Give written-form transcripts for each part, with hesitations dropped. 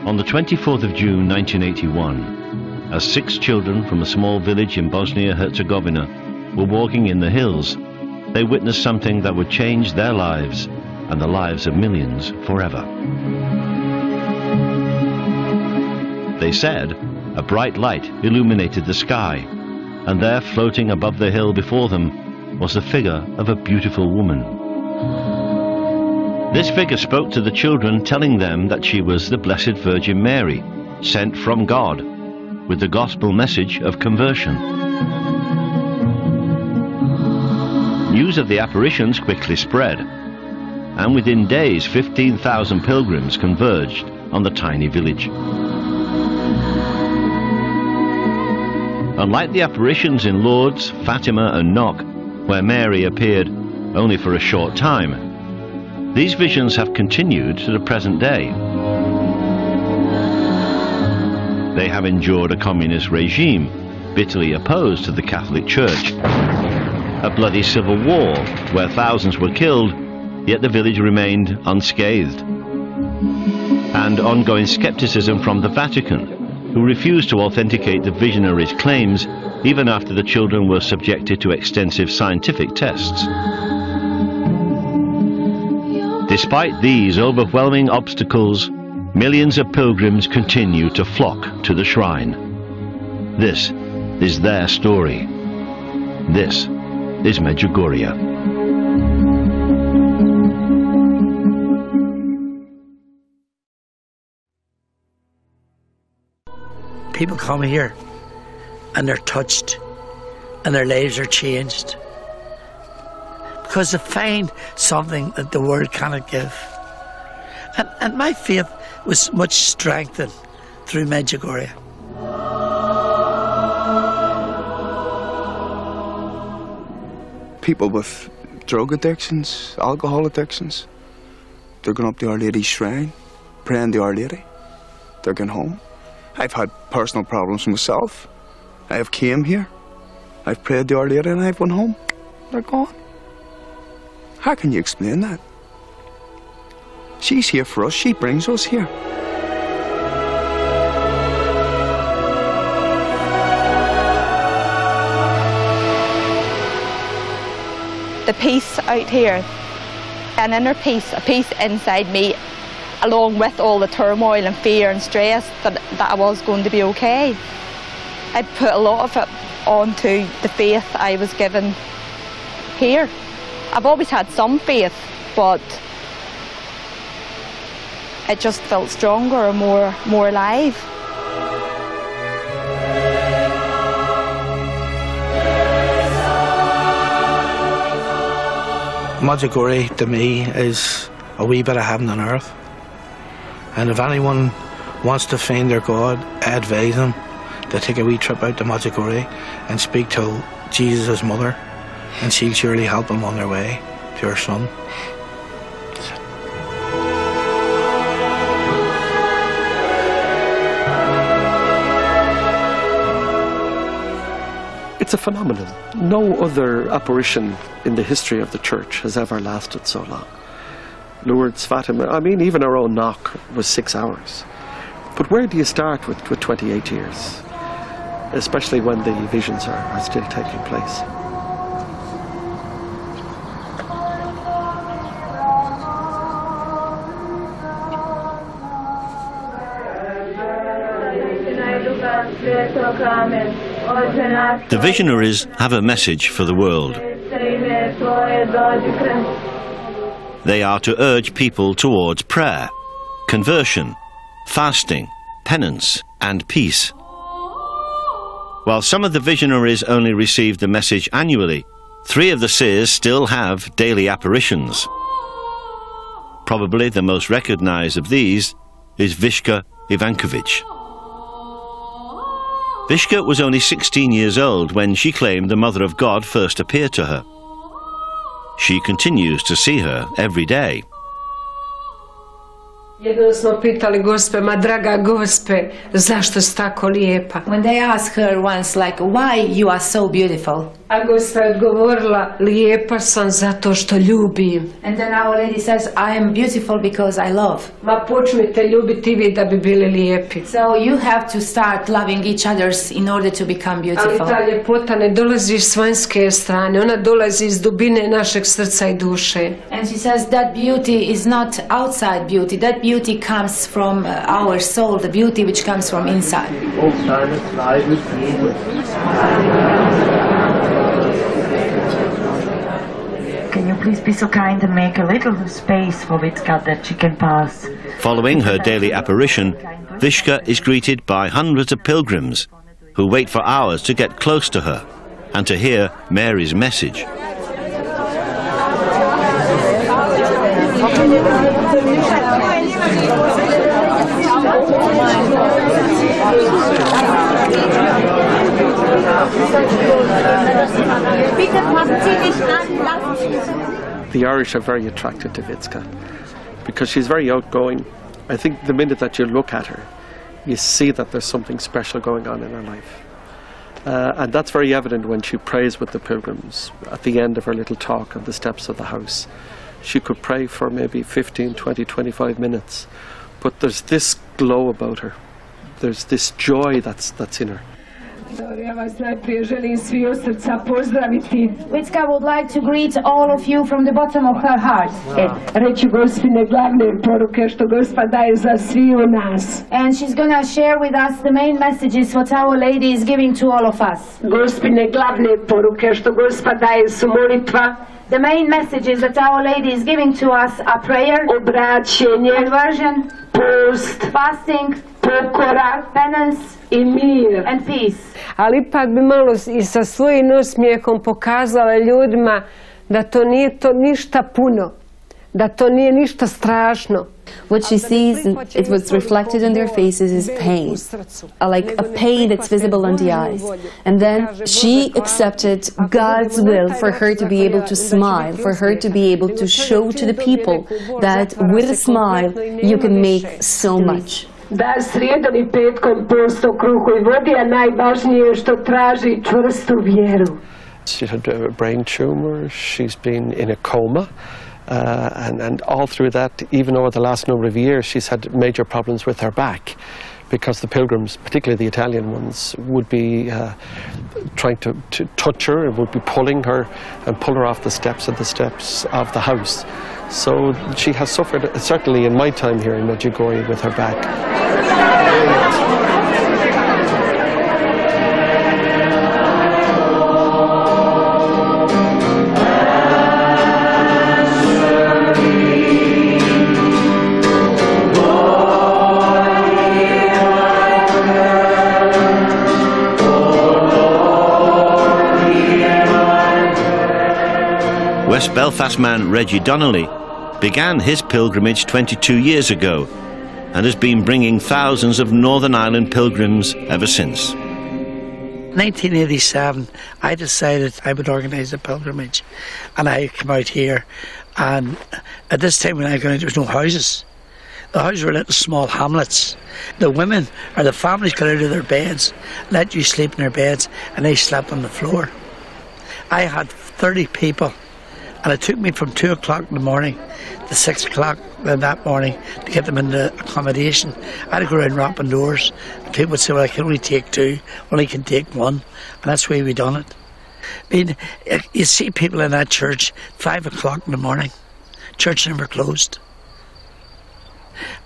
On the 24th of June 1981, as 6 children from a small village in Bosnia-Herzegovina were walking in the hills, they witnessed something that would change their lives and the lives of millions forever. They said a bright light illuminated the sky, and there, floating above the hill before them, was the figure of a beautiful woman. This figure spoke to the children, telling them that she was the Blessed Virgin Mary, sent from God, with the gospel message of conversion. News of the apparitions quickly spread, and within days 15,000 pilgrims converged on the tiny village. Unlike the apparitions in Lourdes, Fatima and Knock, where Mary appeared only for a short time, these visions have continued to the present day. They have endured a communist regime, bitterly opposed to the Catholic Church, a bloody civil war where thousands were killed, yet the village remained unscathed, and ongoing skepticism from the Vatican, who refused to authenticate the visionaries' claims even after the children were subjected to extensive scientific tests. Despite these overwhelming obstacles, millions of pilgrims continue to flock to the shrine. This is their story. This is Medjugorje. People come here and they're touched and their lives are changed because they find something that the world cannot give. And my faith was much strengthened through Medjugorje. People with drug addictions, alcohol addictions, they're going up to Our Lady's shrine, praying to Our Lady. They're going home. I've had personal problems myself. I have came here, I've prayed to Our Lady and I've went home. They're gone. How can you explain that? She's here for us, she brings us here. The peace out here, an inner peace, a peace inside me, along with all the turmoil and fear and stress that I was going to be okay. I put a lot of it onto the faith I was given here. I've always had some faith, but it just felt stronger and more alive. Medjugorje to me is a wee bit of heaven on earth. And if anyone wants to find their God, I advise them to take a wee trip out to Medjugorje and speak to Jesus' mother, and she'll surely help them on their way to her son. It's a phenomenon. No other apparition in the history of the church has ever lasted so long. Lourdes, Fatima, I mean, even our own Knock was 6 hours. But where do you start with 28 years? Especially when the visions are still taking place. The visionaries have a message for the world. They are to urge people towards prayer, conversion, fasting, penance, and peace. While some of the visionaries only receive the message annually, 3 of the seers still have daily apparitions. Probably the most recognized of these is Vishka Ivankovic. Vishka was only 16 years old when she claimed the Mother of God first appeared to her. She continues to see her every day. Jednom smo pitali Gospe, ma draga Gospe, zašto si tako lijepa? When they asked her once, like, why you are so beautiful? A gospa je odgovorila, lijepa sam zato što ljubim. And then Our Lady says, I am beautiful because I love. Ma počnite ljubiti vi da bi bili lijepi. So you have to start loving each others in order to become beautiful. Ali ta ljepota ne dolazi s vanjske strane, ona dolazi iz dubine našeg srca i duše. And she says that beauty is not outside beauty, that beauty comes from our soul, the beauty which comes from inside. Can you please be so kind and make a little space for Witka that she can pass? Following her daily apparition, Vishka is greeted by hundreds of pilgrims who wait for hours to get close to her and to hear Mary's message. The Irish are very attracted to Witka because she's very outgoing. I think the minute that you look at her, you see that there's something special going on in her life. And that's very evident when she prays with the pilgrims at the end of her little talk on the steps of the house. She could pray for maybe 15, 20, 25 minutes, but there's this glow about her. There's this joy that's in her. Ja vas najprije želim svi od srca pozdraviti. Witka would like to greet all of you from the bottom of her heart. Reći gospine glavne poruke što Gospa daje za svi u nas. And she's going to share with us the main messages what Our Lady is giving to all of us. Gospine glavne poruke što Gospa daje su molitva. The main messages that Our Lady is giving to us are prayer, obraćenje, conversion, post, fasting, pokora, penance, i mir. and peace. Ali ipak bi malo i sa svojim osmijehom pokazala ljudima da to nije to ništa puno, da to nije ništa strašno. What she sees, it was reflected in their faces, is pain, like a pain that's visible on the eyes. And then she accepted God's will for her to be able to smile, for her to be able to show to the people that with a smile you can make so much. Da srijedom i petkom post o kruhu i vodi, a najvažnije je što traži čvrstu vjeru. She had a brain tumor, she's been in a coma, and all through that, even over the last number of years, she's had major problems with her back because the pilgrims, particularly the Italian ones, would be trying to touch her and would be pulling her and pull her off the steps of the house. So she has suffered, certainly in my time here in Medjugorje, with her back. West Belfast man Reggie Donnelly began his pilgrimage 22 years ago and has been bringing thousands of Northern Ireland pilgrims ever since. 1987, I decided I would organise a pilgrimage, and I came out here, and at this time when I got out there was no houses. The houses were little small hamlets. The women or the families got out of their beds, let you sleep in their beds, and they slept on the floor. I had 30 people, and it took me from 2 o'clock in the morning to 6 o'clock that morning to get them into accommodation. I had to go around rapping doors. People would say, well, I can only take 2, only can take 1, and that's the way we done it. I mean, you see people in that church 5 o'clock in the morning. Church never closed.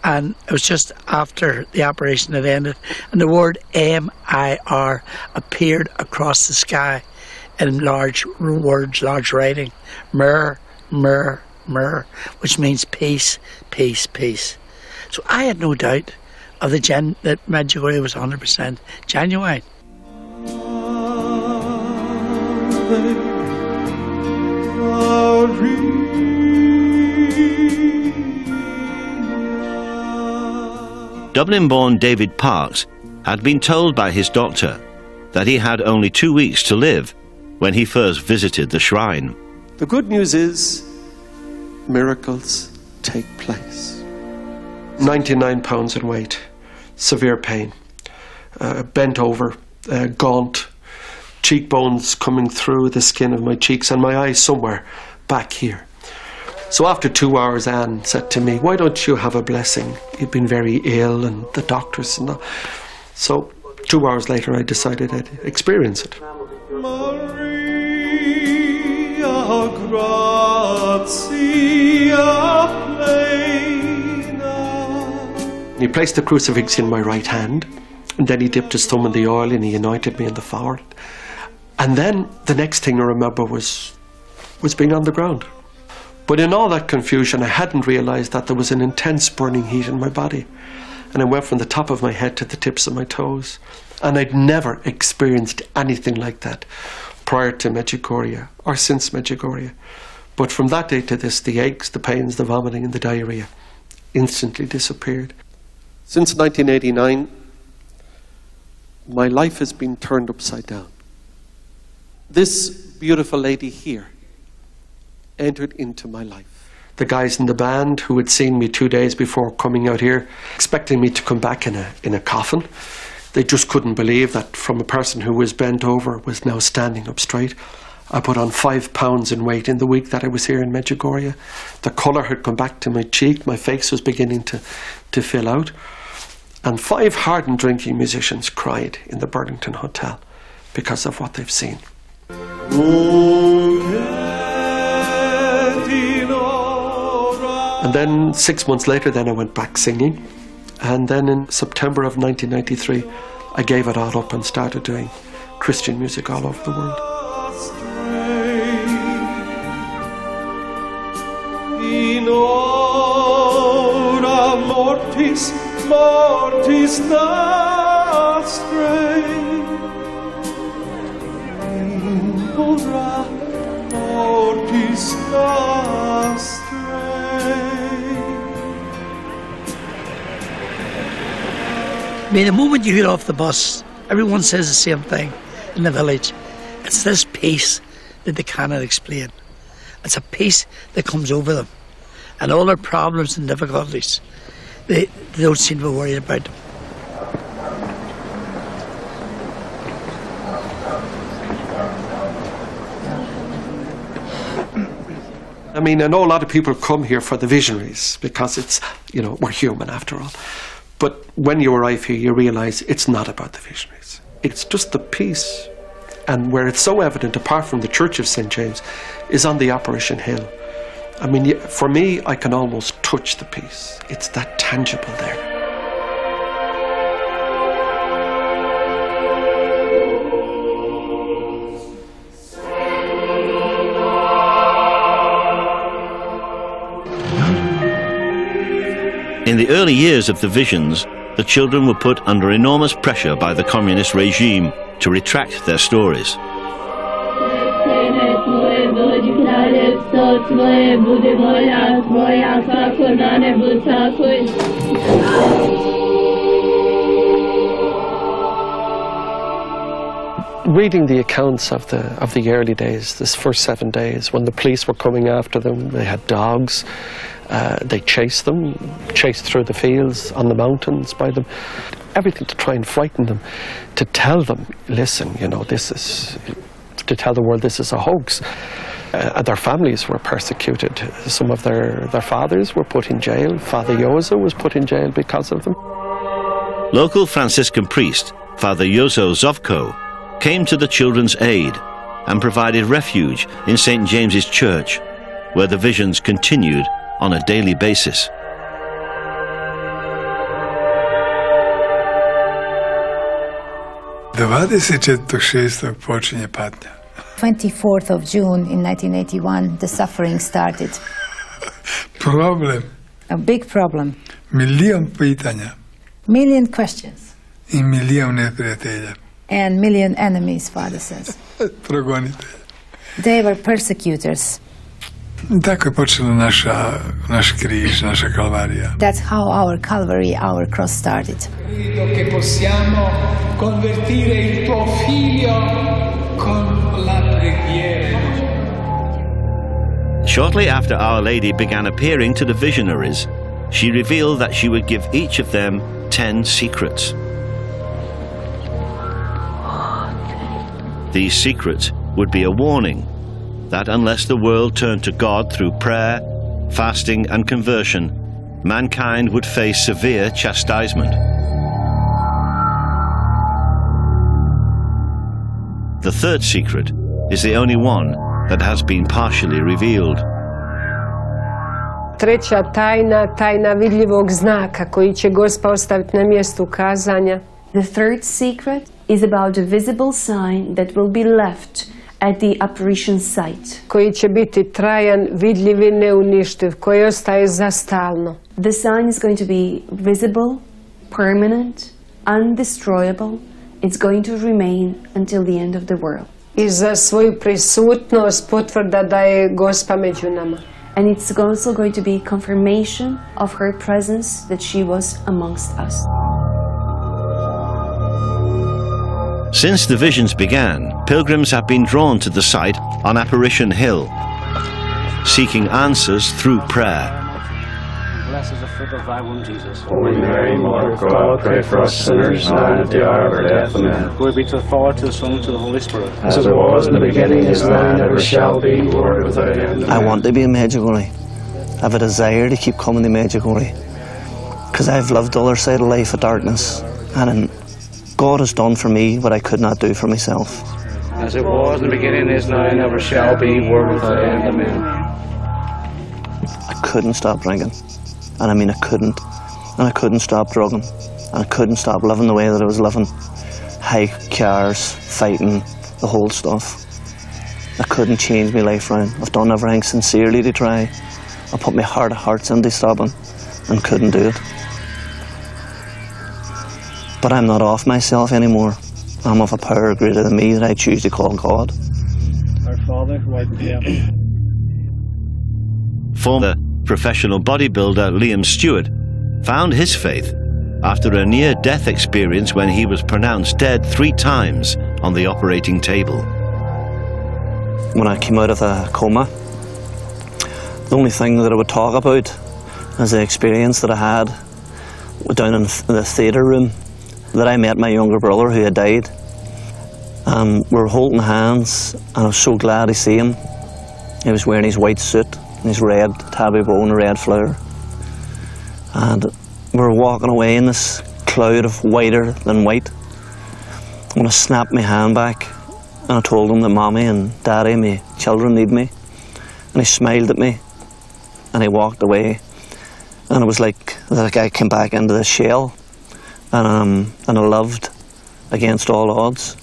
And it was just after the apparition had ended, and the word M-I-R appeared across the sky in large words, large writing. Mir, mir, mir, which means peace, peace, peace. So I had no doubt of that Medjugorje was 100% genuine. Dublin-born David Parks had been told by his doctor that he had only 2 weeks to live when he first visited the shrine. The good news is miracles take place. 99 pounds in weight, severe pain, bent over, gaunt, cheekbones coming through the skin of my cheeks and my eyes somewhere back here. So after 2 hours, Anne said to me, "Why don't you have a blessing? You've been very ill," and the doctors and that. So 2 hours later, I decided I'd experience it. Maria Grazia plena. He placed the crucifix in my right hand, and then he dipped his thumb in the oil and he anointed me in the forehead. And then the next thing I remember was being on the ground. But in all that confusion, I hadn't realised that there was an intense burning heat in my body. And it went from the top of my head to the tips of my toes. And I'd never experienced anything like that prior to Medjugorje or since Medjugorje. But from that day to this, the aches, the pains, the vomiting and the diarrhoea instantly disappeared. Since 1989, my life has been turned upside down. This beautiful lady here entered into my life. The guys in the band who had seen me 2 days before coming out here, expecting me to come back in a coffin, they just couldn't believe that from a person who was bent over was now standing up straight. I put on 5 pounds in weight in the week that I was here in Medjugorje. The colour had come back to my cheek, my face was beginning to fill out. And 5 hardened drinking musicians cried in the Burlington Hotel because of what they've seen. And then 6 months later, then I went back singing. And then in September of 1993, I gave it all up and started doing Christian music all over the world. In ora mortis, mortis nostrae. In ora mortis nostrae. I mean, the moment you get off the bus, everyone says the same thing in the village. It's this peace that they cannot explain. It's a peace that comes over them. And all their problems and difficulties, they don't seem to be worried about them. I mean, I know a lot of people come here for the visionaries because it's, you know, we're human after all. But when you arrive here, you realise it's not about the visionaries. It's just the peace. And where it's so evident, apart from the Church of St. James, is on the Apparition Hill. I mean, for me, I can almost touch the peace. It's that tangible there. In the early years of the visions, the children were put under enormous pressure by the communist regime to retract their stories. Reading the accounts of the early days, this first 7 days, when the police were coming after them, they had dogs. They chased them, chased through the fields, on the mountains by them. Everything to try and frighten them, to tell them, listen, you know, to tell the world this is a hoax. Their families were persecuted. Some of their fathers were put in jail. Father Jozo was put in jail because of them. Local Franciscan priest, Father Jozo Zovko, came to the children's aid and provided refuge in St. James's Church, where the visions continued on a daily basis. The 24th of June in 1981, the suffering started. Problem. A big problem. Milion pitanja. Million questions. I milion neprijatelja. And million enemies, Father says. Progonitelja. They were persecutors. Tako je počela naš križ, naša kalvarija. That's how our Calvary, our cross started. Credo che possiamo convertire il tuo figlio con la preghiera. Shortly after Our Lady began appearing to the visionaries, she revealed that she would give each of them 10 secrets. These secrets would be a warning that unless the world turned to God through prayer, fasting and conversion, mankind would face severe chastisement. The third secret is the only one that has been partially revealed. Treća tajna, tajna vidljivog znaka koji će Gospa ostaviti na mjestu kazanja. The third secret is about a visible sign that will be left at the apparition site. Koji će biti trajan, vidljiv i neuništiv, koji ostaje za stalno. The sign is going to be visible, permanent, undestroyable. It's going to remain until the end of the world. I za svoju prisutnost potvrda da je Gospa među nama. And it's also going to be confirmation of her presence, that she was amongst us. Since the visions began, pilgrims have been drawn to the site on Apparition Hill, seeking answers through prayer. Blessed is the fruit of thy womb, Jesus. Holy Mary, Mother of God, pray for us sinners, now and at the hour of our death. Amen. Glory be to the Father, to the Son, and to the Holy Spirit. As it was in the beginning, is now, and ever shall be, world without end. I want to be in Medjugorje. I have a desire to keep coming to Medjugorje, because I've lived the other side of life of darkness, and God has done for me what I could not do for myself. As it was in the beginning, is now, and ever shall be, world without end. Amen. I couldn't stop drinking. And I mean I couldn't. And I couldn't stop drugging. And I couldn't stop living the way that I was living. High cars, fighting, the whole stuff. I couldn't change my life around. I've done everything sincerely to try. I put my heart of hearts into stopping and couldn't do it. But I'm not off myself anymore. I'm of a power greater than me that I choose to call God. Our Father, who art in heaven. Former professional bodybuilder Liam Stewart found his faith after a near-death experience when he was pronounced dead 3 times on the operating table. When I came out of the coma, the only thing that I would talk about is the experience that I had down in the theatre room, that I met my younger brother who had died. We were holding hands and I was so glad to see him. He was wearing his white suit and his red tabby bow and a red flower. And we were walking away in this cloud of whiter than white. When I snapped my hand back and I told him that Mommy and Daddy, my children, need me. And he smiled at me and he walked away. And it was like I came back into the shell and I lived against all odds.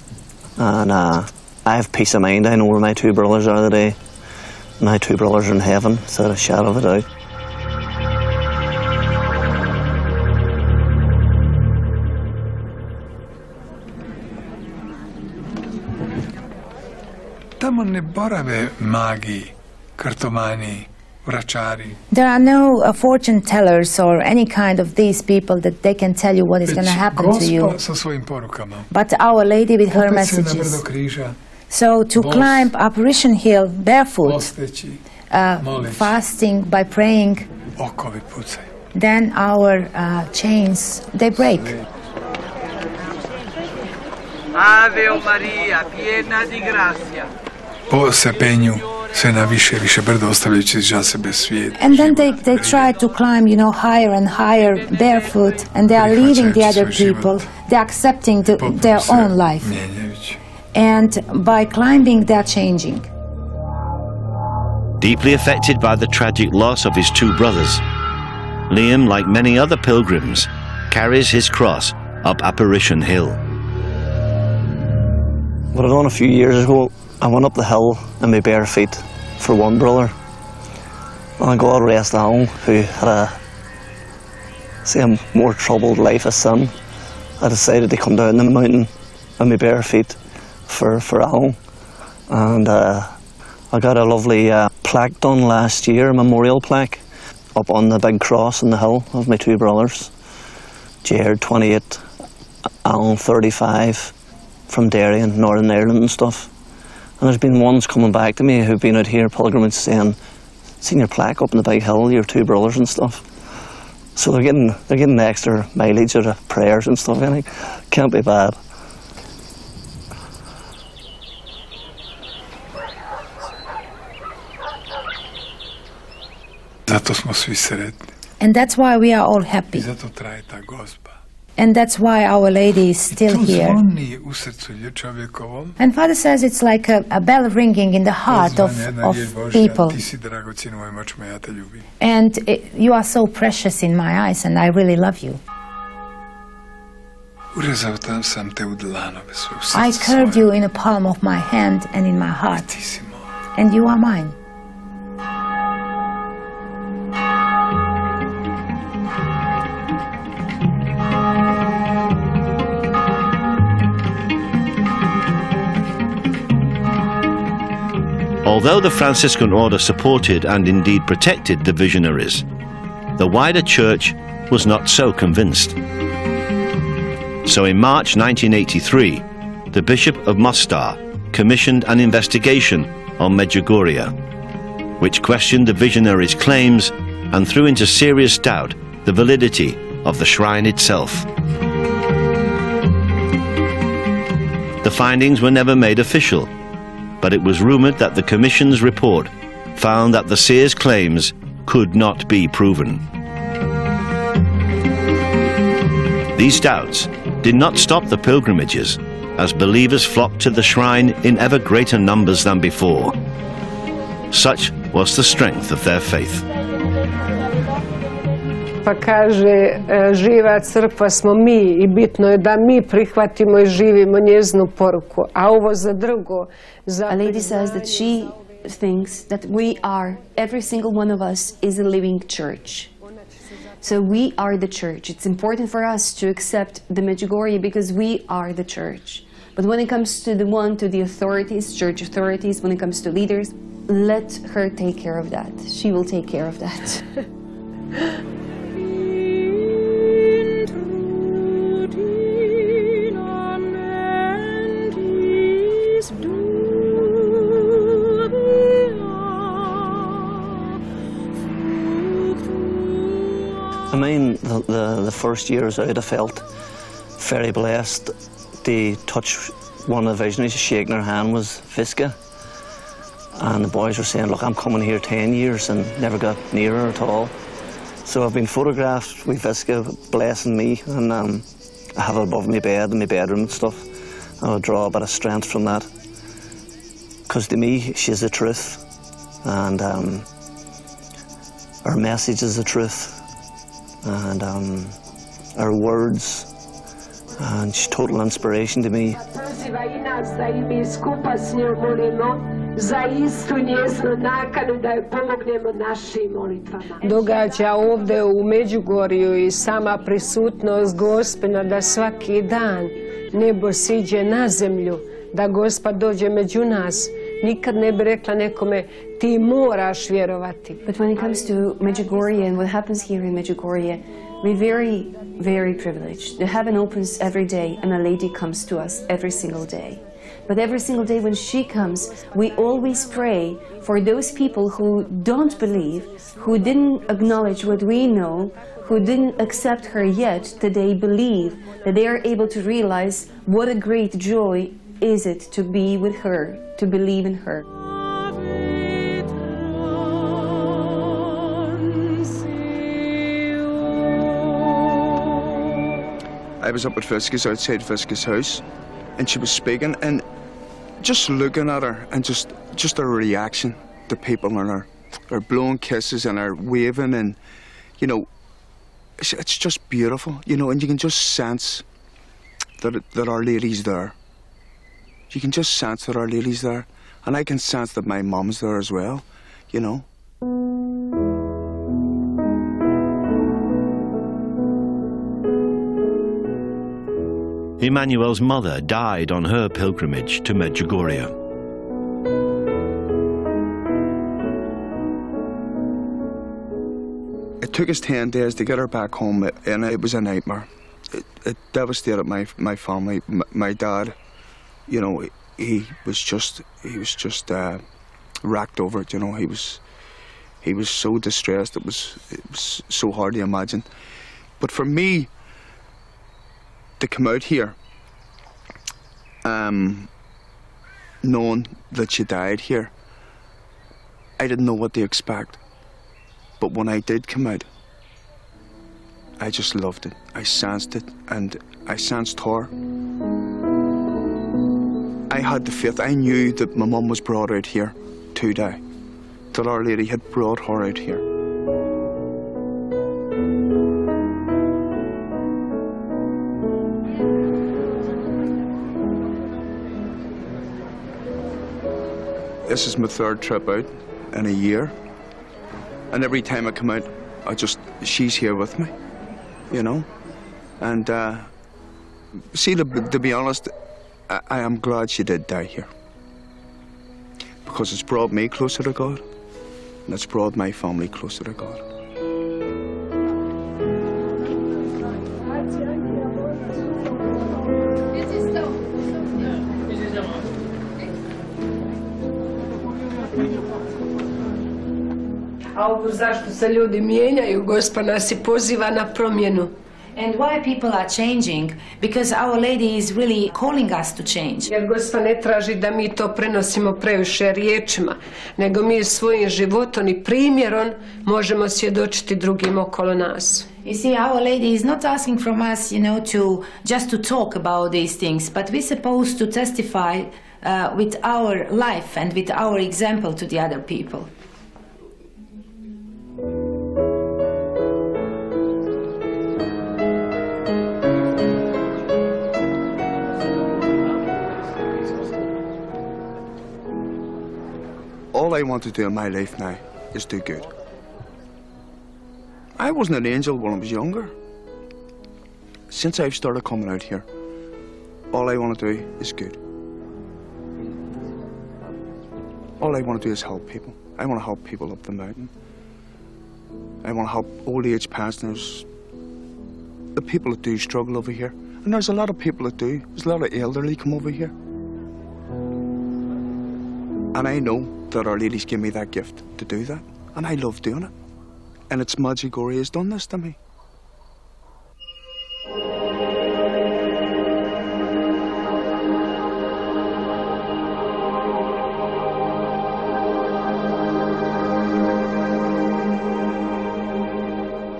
And I have peace of mind. I know where my 2 brothers are today. My 2 brothers are in heaven, without a shadow of a doubt. Tamo ne borave magi, kartomani, vračari. There are no fortune tellers or any kind of these people that they can tell you what is going to happen to you. Sa svojim porukama. But Our Lady with her Popet se na messages. brdo križa, So to climb Apparition Hill barefoot, posteći, fasting by praying, okovi pucaju. then our chains, they break. Ave Maria, piena di grazia. Po sepenju sve na više i više brdo ostavljajući iza sebe svijet. And then they try to climb, higher and higher barefoot, and they are leading the other people. They're accepting their own life. And by climbing, they're changing. Deeply affected by the tragic loss of his 2 brothers, Liam, like many other pilgrims, carries his cross up Apparition Hill. What I done a few years ago, I went up the hill in my bare feet for one brother. And God rest Alan, who had a more troubled life as son. I decided to come down the mountain in my bare feet for Alan. And I got a lovely plaque done last year, a memorial plaque, up on the big cross on the hill of my 2 brothers. Jared, 28, Alan, 35, from Derry and Northern Ireland and stuff. And there's been ones coming back to me who've been out here pilgrimage saying, "Seen your plaque up on the big hill, your 2 brothers and stuff." So they're getting the extra mileage out of prayers and stuff. I think can't be bad. zato smo svi sretni. And that's why we are all I happy. zato traje ta gozba. And that's why Our Lady is still To here. zvoni u srcu čovjekovom. And Father says it's like a bell ringing in the heart of people. Ti si dragocjen moj, moćmo, ja te ljubim. And you are so precious in my eyes, and I really love you. Urezao sam te u dlanove svoje, u I srce curved svoje. you in the palm of my hand and in my heart. Ti si moj. And you are mine. Although the Franciscan order supported and indeed protected the visionaries, the wider church was not so convinced. So in March 1983, the Bishop of Mostar commissioned an investigation on Medjugorje, which questioned the visionaries' claims and threw into serious doubt the validity of the shrine itself. The findings were never made official, but it was rumored that the Commission's report found that the seer's claims could not be proven. These doubts did not stop the pilgrimages, as believers flocked to the shrine in ever greater numbers than before. Such was the strength of their faith. Pa kaže, živa crkva smo mi i bitno je da mi prihvatimo i živimo njezinu poruku. A ovo za drugo... A lady says that she thinks that we are, every single one of us is a living church. So we are the church. It's important for us to accept the Medjugorje because we are the church. But when it comes to the authorities, church authorities, when it comes to leaders, let her take care of that. She will take care of that. I mean, the first years out, I felt very blessed to touch one of the visionaries. Shaking her hand was Visca. And the boys were saying, look, I'm coming here 10 years and never got near her at all. So I've been photographed with Visca blessing me, and I have it above my bed in my bedroom and stuff. I would draw a bit of strength from that. Because to me, she's the truth. And her message is the truth. And her words, and she's total inspiration to me. Događa ovdje u Međugorju i sama prisutnost Gospina da svaki dan nebo siđe na zemlju, da Gospa dođe među nas. Nikad ne bi rekla nekome, ti moraš vjerovati. But when it comes to Medjugorje and what happens here in Medjugorje, we're very, very privileged. The heaven opens every day and a lady comes to us every single day. But every single day when she comes, we always pray for those people who don't believe, who didn't acknowledge what we know, who didn't accept her yet, that they believe, that they are able to realize what a great joy is it to be with her, to believe in her. I was up at Visca's, outside Visca's house, and she was speaking, and just looking at her, and just her reaction to people, and her blowing kisses, and her waving, and, you know, it's just beautiful, you know, and you can just sense that Our Lady's there. You can just sense that Our Lady's there, and I can sense that my mum's there as well, you know. Emmanuel's mother died on her pilgrimage to Medjugorje. It took us 10 days to get her back home, and it was a nightmare. It devastated my family. My dad, you know, he was just racked over it. You know, he was so distressed. It was so hard to imagine. But for me to come out here, knowing that she died here, I didn't know what to expect. But when I did come out, I just loved it. I sensed it, and I sensed her. I had the faith. I knew that my mum was brought out here to die, that Our Lady had brought her out here. This is my third trip out in a year, and every time I come out, she's here with me, you know. And see, to be honest, I am glad she did die here, because it's brought me closer to God, and it's brought my family closer to God. A ovo zašto se ljudi mijenjaju, Gospa nas I poziva na promjenu. And why people are changing? Because Our Lady is really calling us to change. Jer Gospa ne traži da mi to prenosimo previše riječima, nego mi svojim životom I primjerom možemo svjedočiti drugim okolo nas. You see, Our Lady is not asking from us, you know, to just to talk about these things, but we're supposed to testify with our life and with our example to the other people. All I want to do in my life now is do good. I wasn't an angel when I was younger. Since I've started coming out here, all I want to do is good. All I want to do is help people. I want to help people up the mountain. I want to help old age pensioners, the people that do struggle over here. And there's a lot of people that do. There's a lot of elderly come over here. And I know that Our Lady's given me that gift to do that. And I love doing it. And it's Medjugorje has done this to me.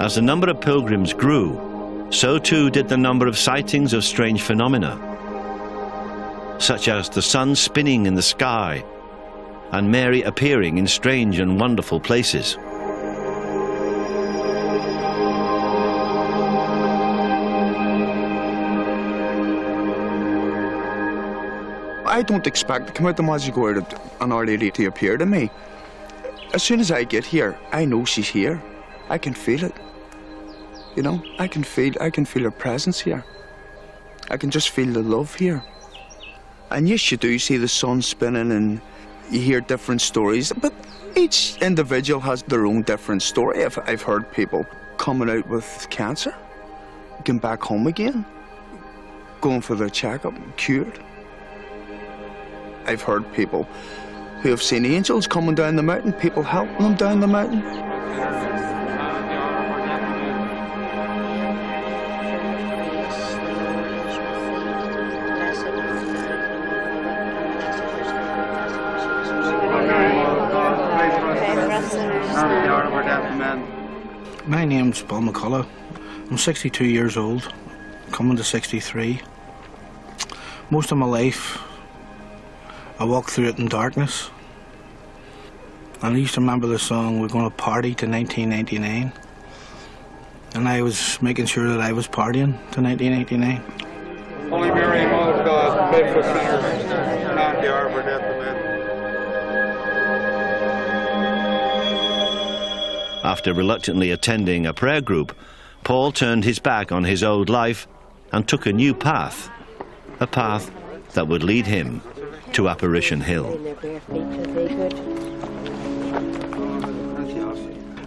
As the number of pilgrims grew, so too did the number of sightings of strange phenomena, such as the sun spinning in the sky and Mary appearing in strange and wonderful places. I don't expect to come out to Medjugorje and Our Lady to appear to me. As soon as I get here, I know she's here. I can feel it. You know, I can feel her presence here. I can just feel the love here. And yes, you do see the sun spinning and you hear different stories, but each individual has their own different story. I've heard people coming out with cancer, going back home again, going for their checkup, cured. I've heard people who have seen angels coming down the mountain, people helping them down the mountain. My name's Paul McCullough. I'm 62 years old, coming to 63. Most of my life, I walked through it in darkness. And I used to remember the song, "We're Going to Party" to 1999. And I was making sure that I was partying to 1989. Holy Mary, Mother of God, pray for sinners, now at the hour of our death. Amen. After reluctantly attending a prayer group, Paul turned his back on his old life and took a new path, a path that would lead him to Apparition Hill.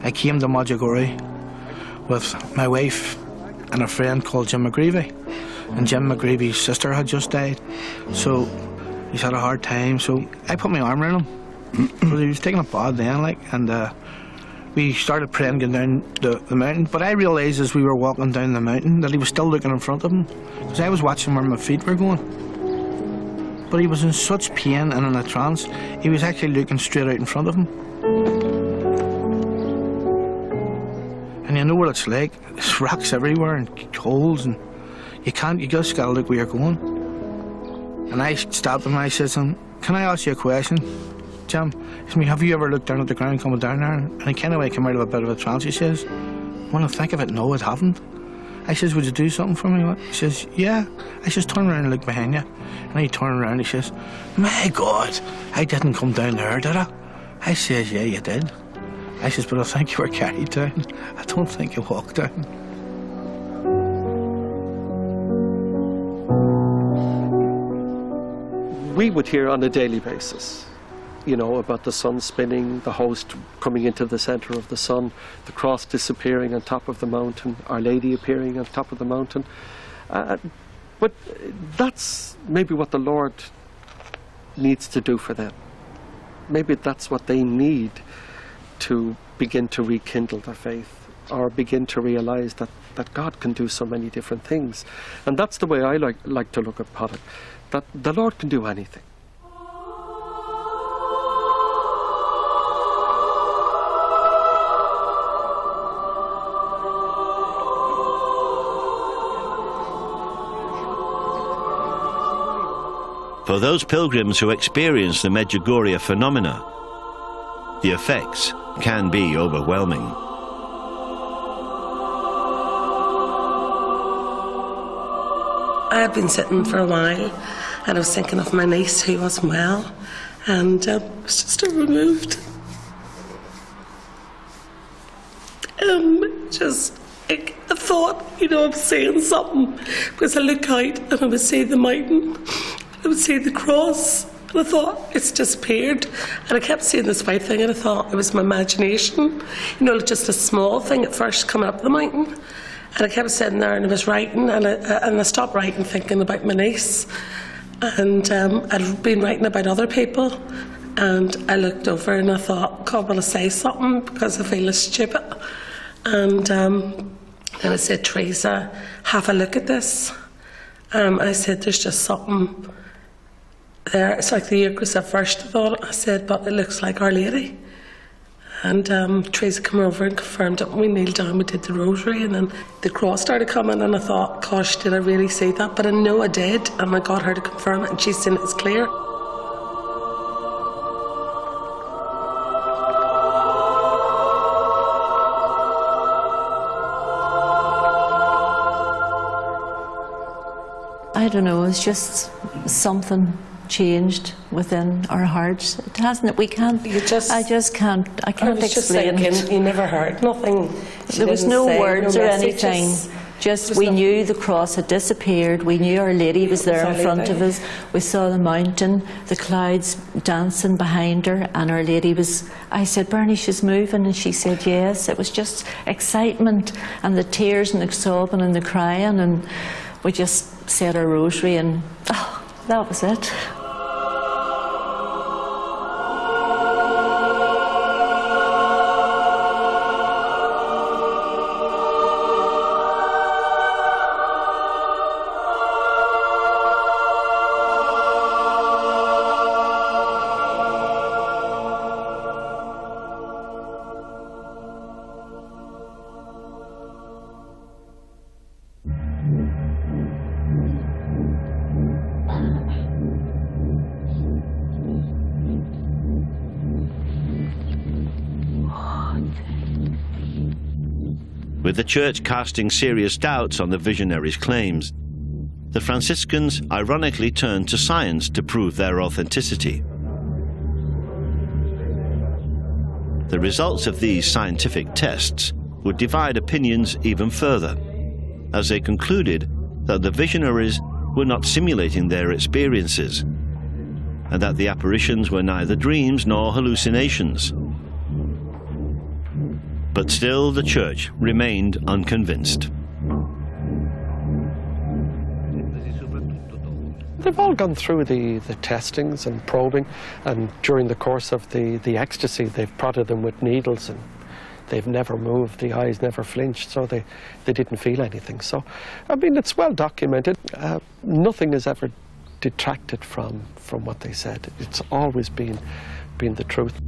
I came to Medjugorje with my wife and a friend called Jim McGreevy. And Jim McGreevy's sister had just died, so he's had a hard time, so I put my arm around him. So he was taking a bad then, like, and we started praying going down the mountain, but I realised as we were walking down the mountain that he was still looking in front of him, because I was watching where my feet were going. But he was in such pain and in a trance, he was actually looking straight out in front of him. I know what it's like. There's rocks everywhere and holes, and you just gotta look where you're going. And I stopped him and I said to him, "Can I ask you a question, Jim?" He said, "Have you ever looked down at the ground coming down there?" And he kind of came out of a bit of a trance. He says, "When I think of it, no, it haven't." I says, "Would you do something for me?" He says, "Yeah." I says, "Turn around and look behind you." And he turned around and he says, "My God, I didn't come down there, did I?" I says, "Yeah, you did." I says, "But I think you were carried down. I don't think you walked down." We would hear on a daily basis, you know, about the sun spinning, the host coming into the center of the sun, the cross disappearing on top of the mountain, Our Lady appearing on top of the mountain. But that's maybe what the Lord needs to do for them. Maybe that's what they need to begin to rekindle their faith, or begin to realize that God can do so many different things. And that's the way I like to look at Paddock, that the Lord can do anything. For those pilgrims who experience the Medjugorje phenomena, the effects can be overwhelming. I had been sitting for a while and I was thinking of my niece who wasn't well, and it was just removed. Just like I thought, you know, I was saying something because I look out and I would see the mountain, I would see the cross, and I thought it's disappeared. And I kept seeing this white thing and I thought it was my imagination, you know, just a small thing at first coming up the mountain. And I kept sitting there and I was writing, and I stopped writing thinking about my niece. And I'd been writing about other people, and I looked over and I thought, God, will I say something because I feel stupid? And then I said, Teresa, have a look at this. I said, there's just something there. It's like the Eucharist at first, I thought. I said, but it looks like Our Lady. And Teresa came over and confirmed it. We kneeled down, we did the rosary, and then the cross started coming, and I thought, gosh, did I really see that? But I know I did, and I got her to confirm it, and she said it's clear. I don't know, it's just something changed within our hearts. It hasn't. We can't. I can't explain it. You never heard nothing. There was no words or anything. Just we knew the cross had disappeared. We knew Our Lady was there in front of us. We saw the mountain, the clouds dancing behind her, and Our Lady was. I said, Bernie, she's moving, and she said yes. It was just excitement, and the tears and the sobbing and the crying, and we just said our rosary, and that was it. With the Church casting serious doubts on the visionaries' claims, the Franciscans ironically turned to science to prove their authenticity. The results of these scientific tests would divide opinions even further, as they concluded that the visionaries were not simulating their experiences, and that the apparitions were neither dreams nor hallucinations. But still the Church remained unconvinced. They've all gone through the testings and probing, and during the course of the ecstasy they've prodded them with needles, and they've never moved, the eyes never flinched, so they didn't feel anything. So, I mean, it's well documented. Nothing is ever detracted from what they said. It's always been the truth.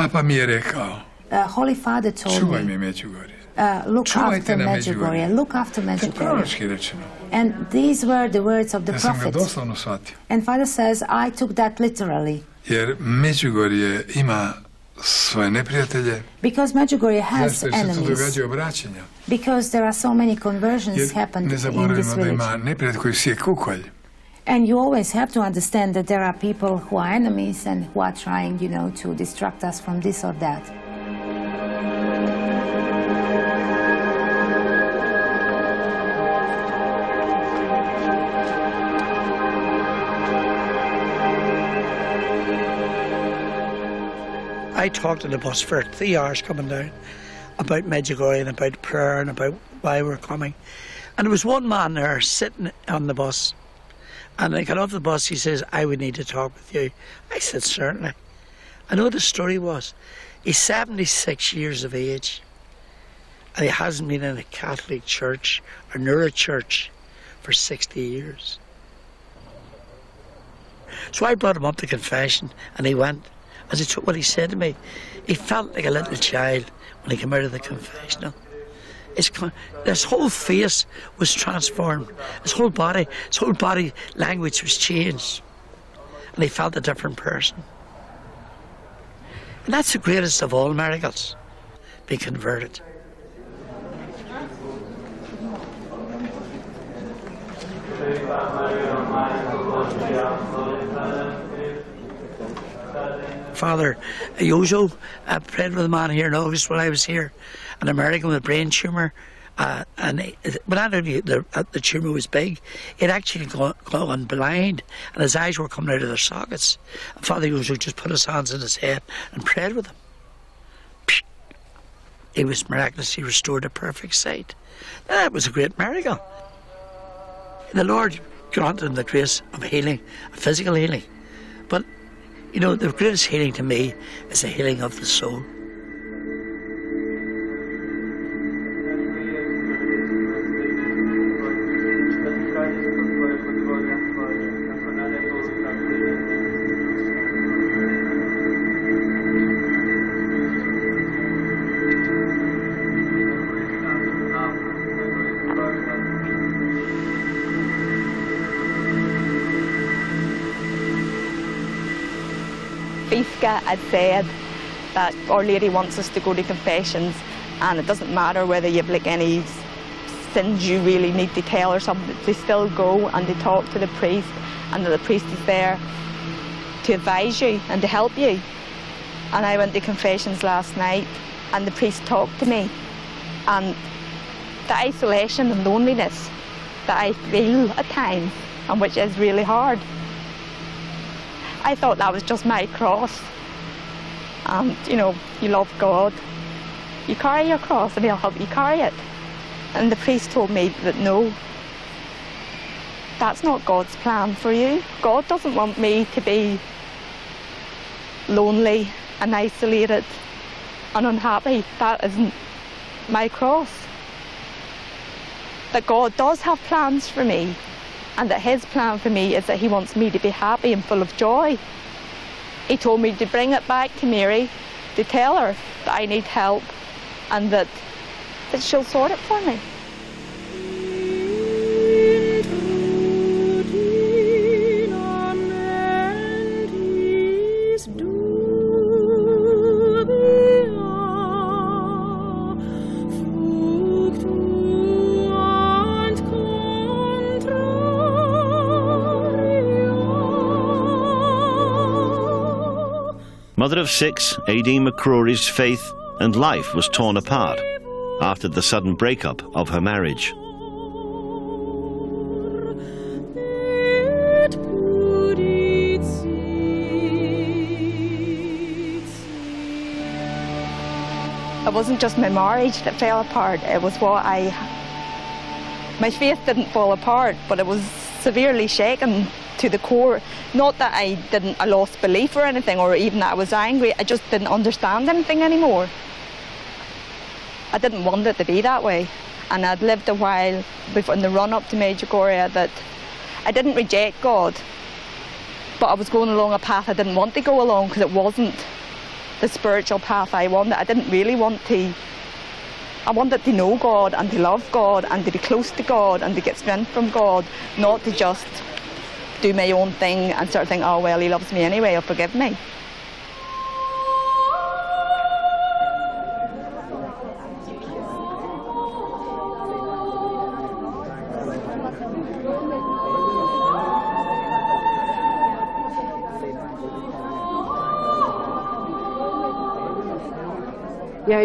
Papa mi je rekao, Holy Father told čuvaj me, mi Medjugorje. look Čuvajte after na Medjugorje, Medjugorje. look after To je Medjugorje. proročki rečeno. And these were the words of the Ja sam ga prophet. doslovno shvatio. And Father says, I took that literally. Jer Medjugorje ima svoje neprijatelje. Because Medjugorje has Zašto? Jer se tu enemies. događaju obraćanja. Because there are so many conversions Jer happened ne in this zaboravimo da village. ima neprijatelj koji sije kukolj. And you always have to understand that there are people who are enemies and who are trying, to distract us from this or that. I talked on the bus for 3 hours coming down about Medjugorje and about prayer and about why we're coming. And there was one man there sitting on the bus. And I got off the bus, he says, I would need to talk with you. I said, certainly. I know what the story was. He's 76 years of age. And he hasn't been in a Catholic church or near a church for 60 years. So I brought him up to confession and he went. As he took what he said to me, he felt like a little child when he came out of the confessional. His whole face was transformed. His whole body language was changed. And he felt a different person. And that's the greatest of all miracles, being converted. Father Yojo prayed with a man here in August when I was here, an American with a brain tumour. But not only the tumour was big, it actually gone blind, and his eyes were coming out of their sockets. And Father Yojo just put his hands on his head and prayed with him. He was miraculously restored to perfect sight. Now, that was a great miracle. The Lord granted him the grace of healing, physical healing. But the greatest healing to me is the healing of the soul. Fiska had said that Our Lady wants us to go to confessions, and it doesn't matter whether you've any sins you really need to tell or something, they still go and they talk to the priest, and the priest is there to advise you and to help you. And I went to confessions last night and the priest talked to me, and the isolation and loneliness that I feel at times, and which is really hard, I thought that was just my cross. And you love God, you carry your cross and he'll help you carry it. And the priest told me that no, that's not God's plan for you. God doesn't want me to be lonely and isolated and unhappy. That isn't my cross. That God does have plans for me, and that his plan for me is that he wants me to be happy and full of joy. He told me to bring it back to Mary, to tell her that I need help and that she'll sort it for me. Mother of six, A.D. McCrory's faith and life was torn apart after the sudden breakup of her marriage. It wasn't just my marriage that fell apart, it was my faith didn't fall apart, but it was severely shaken to the core. Not that I lost belief or anything, or even that I was angry, I just didn't understand anything anymore. I didn't want it to be that way. And I'd lived a while before, in the run-up to Medjugorje, that I didn't reject God, but I was going along a path I didn't want to go along because it wasn't the spiritual path I wanted. I didn't really want to. I wanted to know God and to love God and to be close to God and to get strength from God, not to just do my own thing and sort of think, oh well, he loves me anyway, he'll forgive me.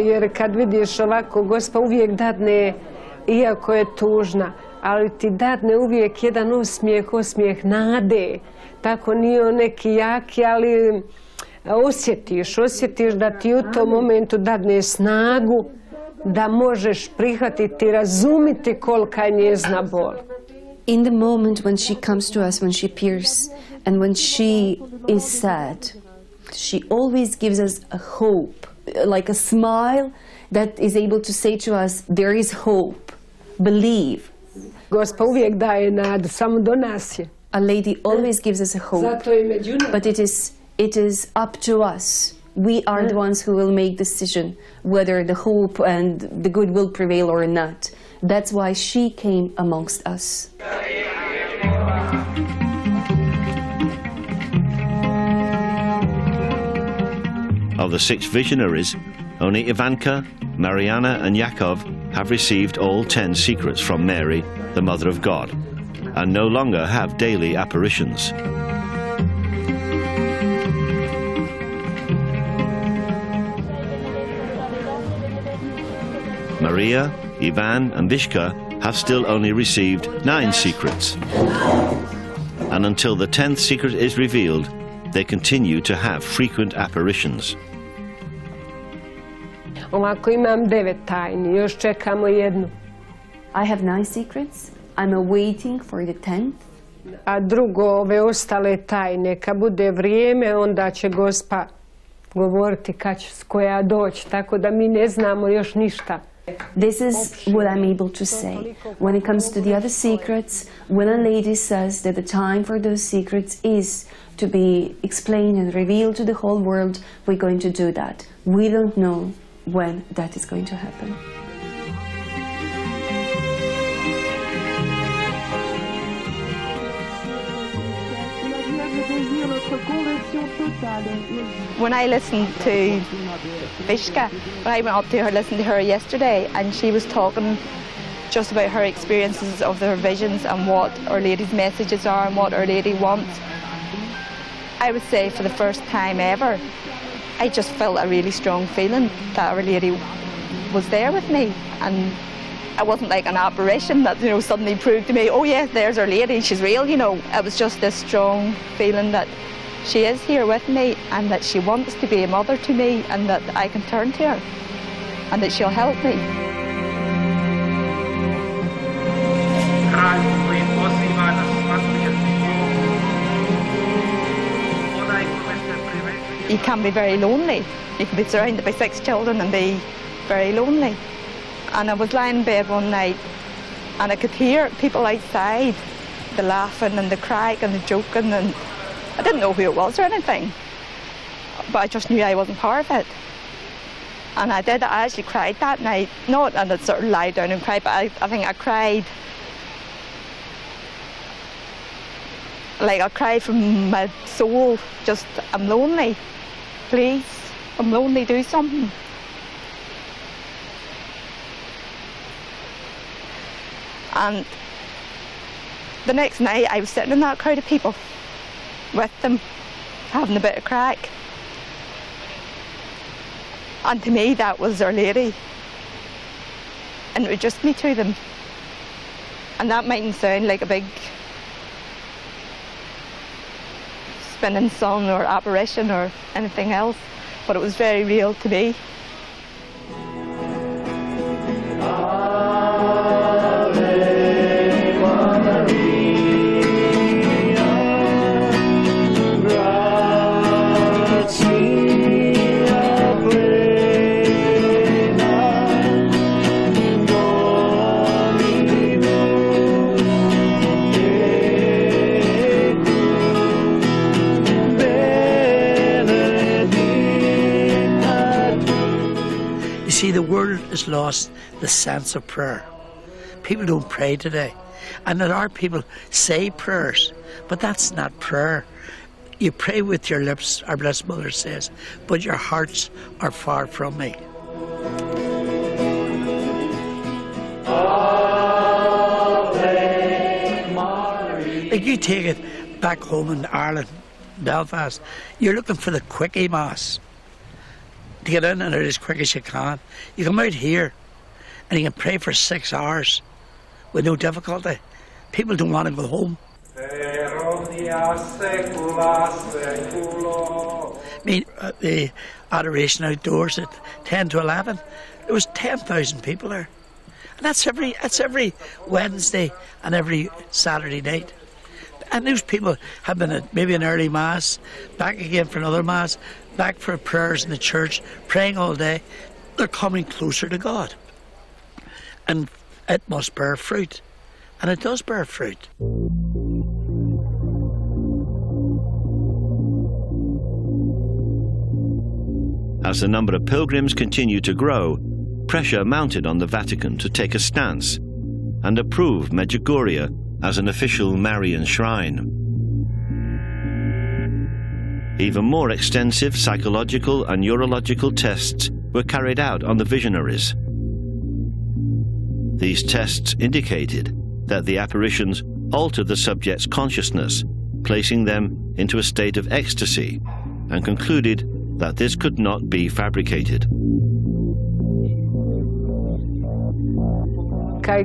Jer kad vidiš ovako, Gospa uvijek dadne, iako je tužna, ali ti dadne uvijek jedan osmijeh nade. Tako nije on neki jaki, ali osjetiš da ti u tom momentu dadne snagu da možeš prihvatiti i razumiti kolika je njezina bol. In the moment when she comes to us, when she appears, and when she is sad, she always gives us a hope, like a smile that is able to say to us, there is hope, believe. Gospa uvijek daje nadu, samo do nas je. A lady always gives us a hope, Zato je među nama. but it is up to us. We are the ones who will make decision whether the hope and the good will prevail or not. That's why she came amongst us. Of the 6 visionaries, only Ivanka, Mariana and Yakov have received all 10 secrets from Mary, the Mother of God, and no longer have daily apparitions. Maria, Ivan and Vishka have still only received 9 secrets. And until the 10th secret is revealed, they continue to have frequent apparitions. Ovako imam 9 tajni, još čekamo jednu. I have 9 secrets. I'm awaiting for the 10th. A drugo, ove ostale tajne, kad bude vrijeme, onda će Gospa govoriti kad će koja doći, tako da mi ne znamo još ništa. This is what I'm able to say. When it comes to the other secrets, when a lady says that the time for those secrets is to be explained and revealed to the whole world, we're going to do that. We don't know when that is going to happen. When I listened to Vishka, when I went up to her, listened to her yesterday, and she was talking just about her experiences of her visions and what Our Lady's messages are and what Our Lady wants, I would say for the first time ever, I just felt a really strong feeling that Our Lady was there with me, and it wasn't like an apparition that, you know, suddenly proved to me, oh yes, there's Our Lady, she's real, you know. It was just this strong feeling that she is here with me and that she wants to be a mother to me and that I can turn to her and that she'll help me. You can be very lonely. You can be surrounded by 6 children and be very lonely. And I was lying in bed one night and I could hear people outside, the laughing and the crying and the joking, and I didn't know who it was or anything, but I just knew I wasn't part of it. And I did, I actually cried that night, not and I'd sort of lie down and cry, but I think I cried, like I cried from my soul, just, I'm lonely, please, I'm lonely, do something. And the next night I was sitting in that crowd of people with them, having a bit of crack. And to me that was Our Lady. And it was just me to them. And that mightn't sound like a big spinning sun or apparition or anything else, but it was very real to me. has lost the sense of prayer. People don't pray today. And there are people say prayers, but that's not prayer. You pray with your lips, our Blessed Mother says, but your hearts are far from me. Like you take it back home in Ireland, Belfast, you're looking for the quickie mass to get in and out as quick as you can. You come out here and you can pray for 6 hours with no difficulty. People don't want to go home. I mean, the adoration outdoors at 10 to 11, there was 10,000 people there. And that's every Wednesday and every Saturday night. And those people have been at maybe an early mass, back again for another mass, back for prayers in the church, praying all day. They're coming closer to God. And it must bear fruit. And it does bear fruit. As the number of pilgrims continued to grow, pressure mounted on the Vatican to take a stance and approve Medjugorje as an official Marian shrine. Even more extensive psychological and neurological tests were carried out on the visionaries. These tests indicated that the apparitions altered the subject's consciousness, placing them into a state of ecstasy, and concluded that this could not be fabricated.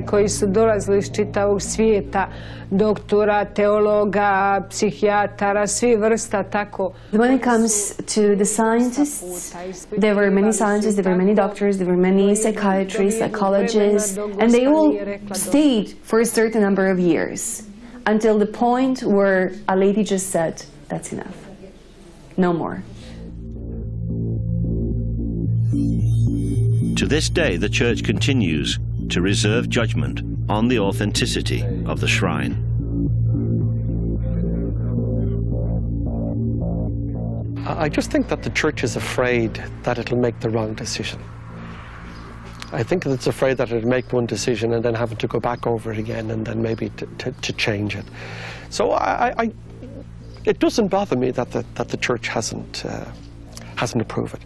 Koji su dolazili iz čitavog svijeta, doktora, teologa, psihijatara, svi vrsta tako. When it comes to the scientists, there were many scientists, there were many doctors, there were many psychiatrists, psychologists, and they all stayed for a certain number of years until the point where a lady just said, that's enough, no more. To this day, the Church continues to reserve judgment on the authenticity of the shrine. I just think that the Church is afraid that it'll make the wrong decision. I think it's afraid that it'll make one decision and then having to go back over it again and then maybe to change it. So it doesn't bother me that the Church hasn't approved it.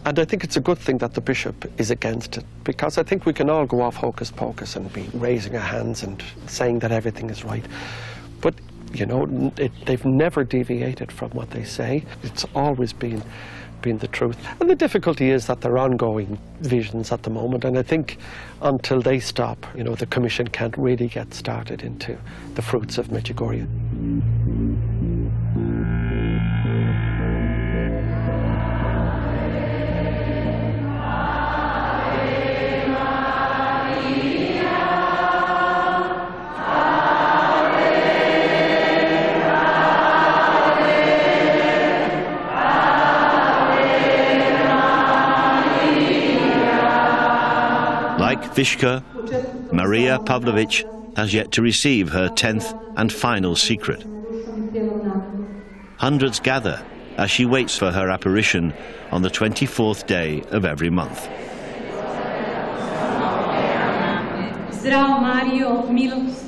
And I think it's a good thing that the bishop is against it, because I think we can all go off hocus pocus and be raising our hands and saying that everything is right. But, you know, they've never deviated from what they say. It's always been the truth. And the difficulty is that there are ongoing visions at the moment, and I think until they stop, you know, the Commission can't really get started into the fruits of Medjugorje. Like Vishka, Maria Pavlovich has yet to receive her 10th and final secret. Hundreds gather as she waits for her apparition on the 24th day of every month. Zdravo Mario, milost.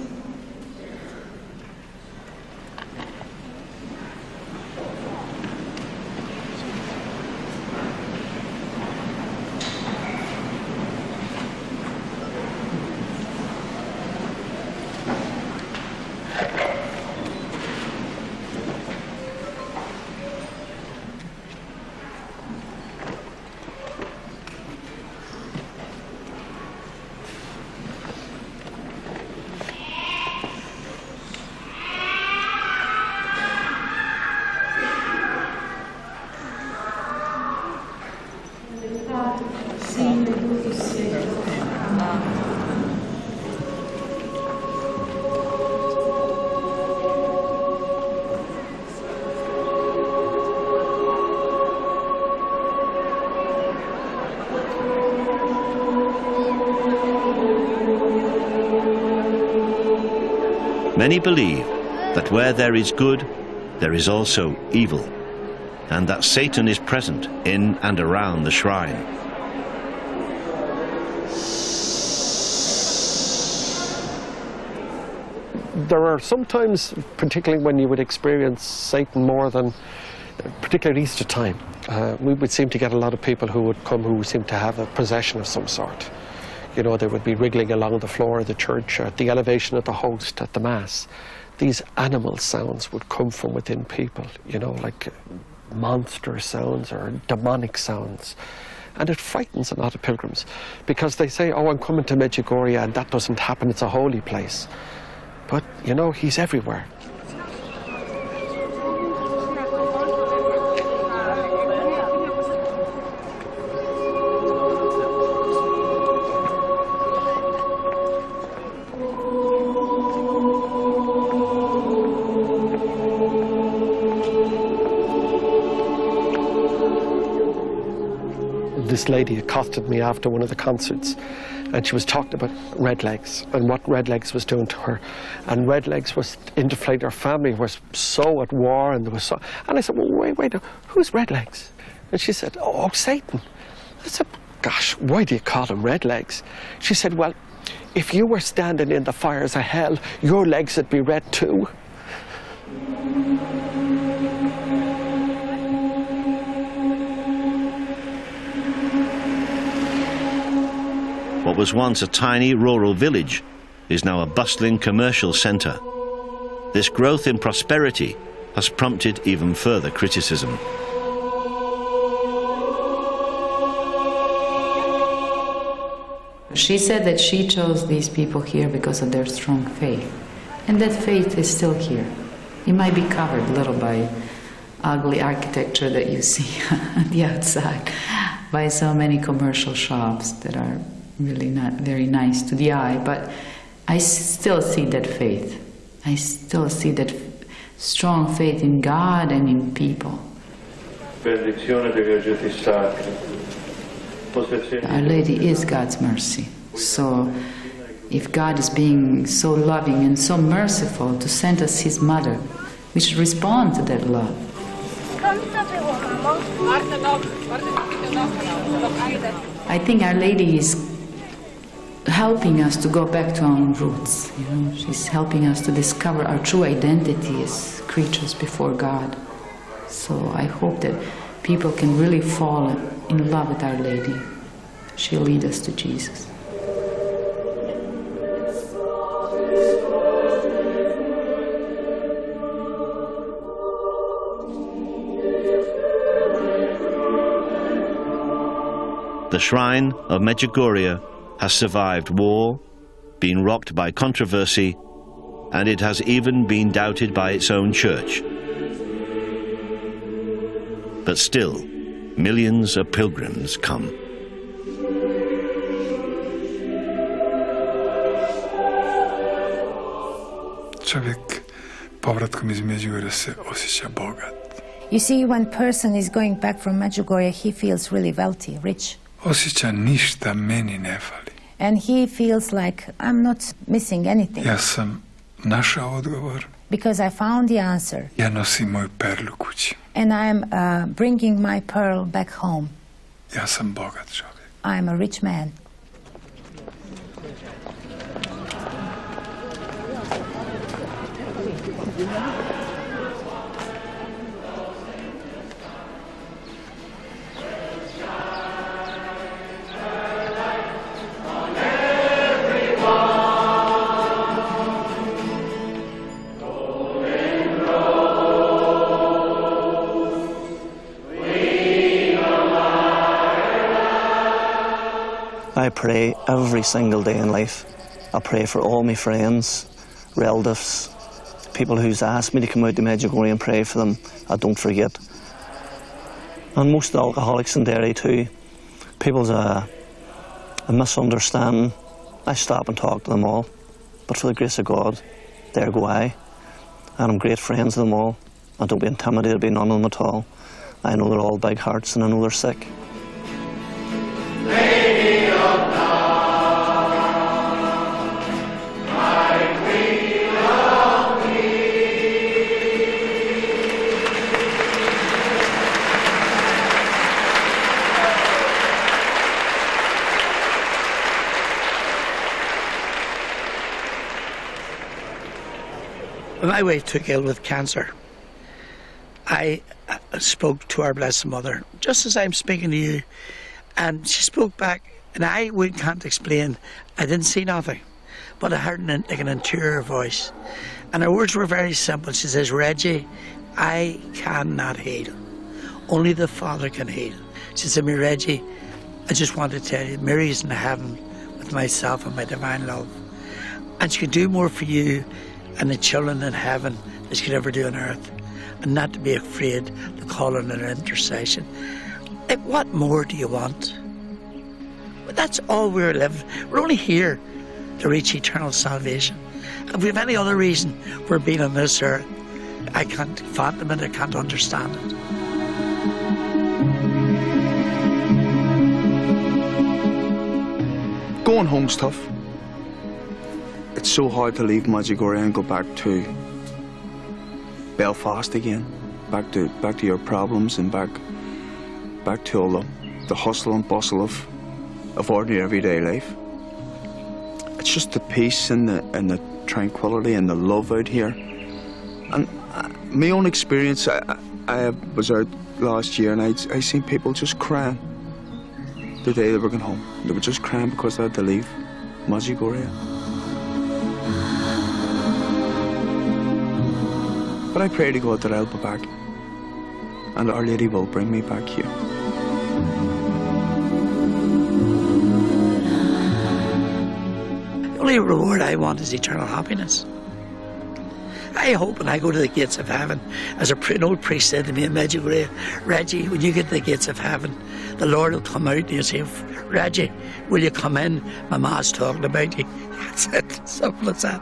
Many believe that where there is good, there is also evil, and that Satan is present in and around the shrine. there are sometimes, particularly when you would experience Satan more than, particularly at Easter time, we would seem to get a lot of people who would come who seem to have a possession of some sort. You know, they would be wriggling along the floor of the church, at the elevation of the host, at the Mass. These animal sounds would come from within people, you know, like monster sounds or demonic sounds. And it frightens a lot of pilgrims because they say, oh, I'm coming to Medjugorje, and that doesn't happen, it's a holy place. But, you know, he's everywhere. This lady accosted me after one of the concerts, and she was talking about Redlegs and what Redlegs was doing to her. And Redlegs was infiltrating her family, was so at war, and there was so. And I said, well, wait, who's Redlegs? And she said, oh, Satan. I said, gosh, why do you call him Redlegs? She said, well, if you were standing in the fires of hell, your legs would be red too. What was once a tiny rural village is now a bustling commercial centre. This growth in prosperity has prompted even further criticism. She said that she chose these people here because of their strong faith. And that faith is still here. It might be covered a little by ugly architecture that you see on the outside, by so many commercial shops that are really not very nice to the eye, but I still see that faith. I still see that strong faith in God and in people. Our Lady is God's mercy. So if God is being so loving and so merciful to send us His Mother, we should respond to that love. I think Our Lady is helping us to go back to our own roots. You know, she's helping us to discover our true identity as creatures before God. So I hope that people can really fall in love with Our Lady. She'll lead us to Jesus. The shrine of Medjugorje has survived war, been rocked by controversy, and it has even been doubted by its own church. But still, millions of pilgrims come. Čovjek povratkom iz Medjugorja se osjeća bogat. You see, when person is going back from Medjugorje, he feels really wealthy, rich. Osjeća ništa meni ne fali. And he feels like I'm not missing anything. Ja sam našao odgovor. Because I found the answer. Ja nosim moju perlu kući. And I'm bringing my pearl back home. Ja sam bogat čovjek. I'm a rich man. I pray every single day in life. I pray for all my friends, relatives, people who's asked me to come out to Medjugorje and pray for them. I don't forget. And most alcoholics in Derry too. People's a misunderstanding. I stop and talk to them all. But for the grace of God, there go I. And I'm great friends with them all. I don't be intimidated by none of them at all. I know they're all big hearts and I know they're sick. When my wife took ill with cancer, I spoke to our Blessed Mother, just as I'm speaking to you, and she spoke back, and I can't explain. I didn't see nothing, but I heard like an interior voice, and her words were very simple. She says, "Reggie, I cannot heal. Only the Father can heal." She said to me, "Reggie, I just want to tell you, Mary's in heaven with myself and my divine love, and she can do more for you and the children in heaven than she could ever do on earth, and not to be afraid to call on her intercession." Like, what more do you want? But that's all we're living. We're only here to reach eternal salvation. If we have any other reason for being on this earth, I can't fathom it, I can't understand it. Going home's tough. It's so hard to leave Medjugorje and go back to Belfast again, back to your problems and back to all the hustle and bustle of ordinary everyday life. It's just the peace and the tranquility and the love out here. And my own experience, I was out last year and I seen people just crying the day they were going home. They were just crying because they had to leave Medjugorje. But I pray to God that I'll be back, and Our Lady will bring me back here. The only reward I want is eternal happiness. I hope when I go to the gates of heaven, as an old priest said to me in Medjugorje, "Reggie, when you get to the gates of heaven, the Lord will come out and he'll say, 'Reggie, will you come in? My ma's talking about you.'" That's it. Simple as that.